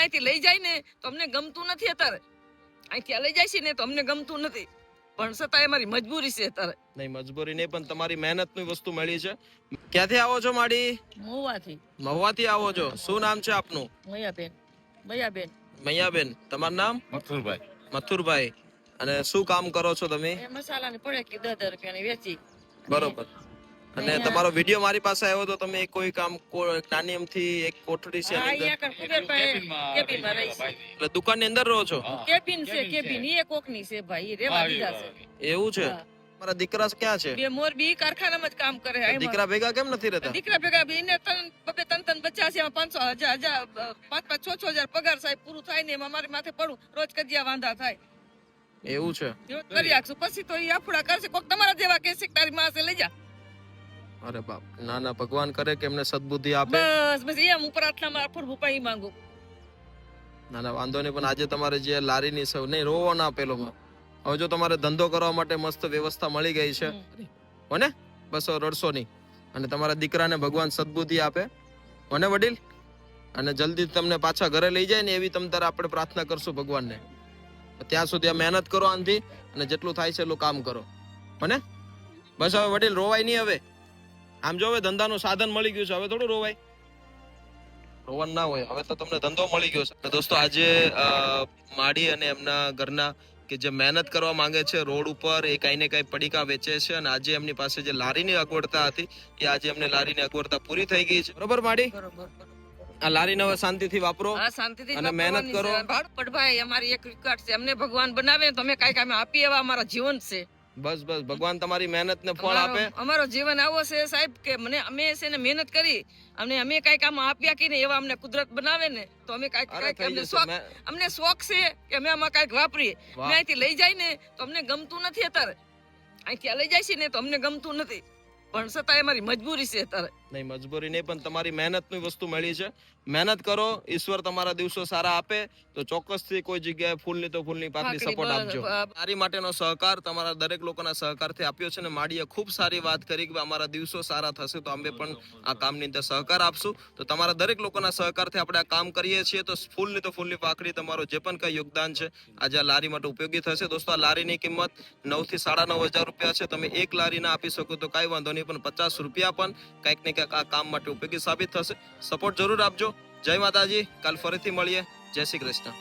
અહીંથી લઈ જાય ને તો અમને ગમતું નથી. અત્યારે અહીંથી લઈ જાય છે ને તો અમને ગમતું નથી, પણ છતાં અમારી મજબૂરી છે. અત્યારે નહીં મજબૂરી નહીં, પણ તમારી મહેનતની વસ્તુ મળી છે. ક્યાંથી આવો છો માડી? મહુવાથી આવો છો. શું નામ છે આપનું? મયાબેન. મૈયાબેન. તમારું નામ? મથુરભાઈ. અને શું કામ કરો છો તમે? મસાલાની પડેકી 10 રૂપિયાની વેચી. બરોબર. અને તમારો વિડિયો મારી પાસે આવ્યો તો તમે કોઈ કામ નાની એમથી એક કોઠડી છે એટલે દુકાનની અંદર રહો છો? કેબિન છે, કેબિન એ કોકની છે ભાઈ, રેવા દીધા છે. એવું છે? મારા દીકરા ક્યાં છે? બે મોરબી કારખાનામાં જ કામ કરે. દીકરા ભેગા કેમ નથી રહેતા? દીકરા ભેગા એને ત્રણ બચ્ચા છે, 500,000 5,000 પગાર સાહેબ પૂરું થાય ને એમાં મારી માથે પડું, રોજ કજિયા વાંધા થાય. એવું છે? કરી રાખશું પછી તો એ આફડા કરશે. કોક તમારા જેવા કે છે તારી માસે લઈ જા. અરે બાપ, ના ના, ભગવાન કરે કે એમને સદબુદ્ધિ આપે. બસ એમ ઉપર આટલામાં આફડ ભૂપાઈ માંગુ. ના ના, વાંધો નહીં, પણ આજે તમારે જે લારીની સૌ નહીં રોવો ના પેલોમાં. હવે જો તમારે ધંધો કરવા માટે મસ્ત વ્યવસ્થા મળી ગઈ છે, હોને? બસ રડશો નહીં. અને તમારા દીકરાને ભગવાન સદબુદ્ધિ આપે, હોને વડીલ? અને જલ્દી તમને પાછા ઘરે લઈ જાય ને એવી તમ તારે આપણે પ્રાર્થના કરશું ભગવાનને. ત્યાં સુધી આ મહેનત કરો આનથી, અને જેટલું થાય છે એટલું કામ કરો, હોને? બસ હવે વડીલ રોવાય નહીં. હવે આમ જો હવે ધંધાનું સાધન મળી ગયું છે, હવે થોડું રોવાય. રોવાનું ના હોય, હવે તો તમને ધંધો મળી ગયો છે. દોસ્તો આજે માડી અને એમના ઘરના કે જે મહેનત કરવા માંગે છે રોડ ઉપર, એ કઈ ને કઈ પડીકા વેચે છે, અને આજે એમની પાસે જે લારીની અગવડતા હતી એ આજે એમને લારીની અગવડતા પૂરી થઈ ગઈ છે. બરોબર માડી? આ લારીને હવે શાંતિથી વાપરો અને મહેનત કરો. ભાઈ અમારી એક વિકટ છે, અમને ભગવાન બનાવે તો અમે કઈક અમે આપીએ, એવા અમારા જીવન છે. બસ બસ, ભગવાન તમારી મહેનત ને ફળ આપે. અમારો જીવન આવો છે સાહેબ કે મને અમે છે ને મહેનત કરી અમે કઈક આમાં આપ્યા કે ને એવા અમને કુદરત બનાવે ને તો અમે કઈક અમને શોખ છે કે અમે આમાં કઈક વાપરીએ. અમે અહીંથી લઈ જાય ને તો અમને ગમતું નથી. અત્યારે અહીંથી લઈ જાય છે ને તો અમને ગમતું નથી, પણ છતાં અમારી મજબૂરી છે. અત્યારે નહીં મજબૂરી નહીં, પણ તમારી મહેનતની વસ્તુ મળી છે. મહેનત કરો, ઈશ્વર તમારા દિવસો સારા આપે તો ચોક્કસથી કોઈ જગ્યાએ ફૂલની તો ફૂલની પાકની સપોર્ટ આપજો. મારી માટેનો સહકાર તમારા દરેક લોકોના સહકારથી આપ્યો છે, ને માડીએ ખૂબ સારી વાત કરી કે અમારા દિવસો સારા થશે તો અમે પણ આ કામની અંદર સહકાર આપશું. તો તમારા દરેક લોકોના સહકારથી આપણે આ કામ કરીએ છીએ તો ફૂલની તો ફૂલની પાકડી તમારો જે પણ કઈ યોગદાન છે આજે આ લારી માટે ઉપયોગી થશે. દોસ્તો આ લારીની કિંમત 9,000 થી 9,500 રૂપિયા છે. તમે એક લારી ના આપી શકો તો કઈ વાંધો નહીં, પણ 50 રૂપિયા પણ કંઈક ને કંઈક આ કામ માટે ઉપયોગી સાબિત થશે. સપોર્ટ જરૂર આપજો. જય માતાજી. કાલ ફરીથી મળીએ. જય શ્રી કૃષ્ણ.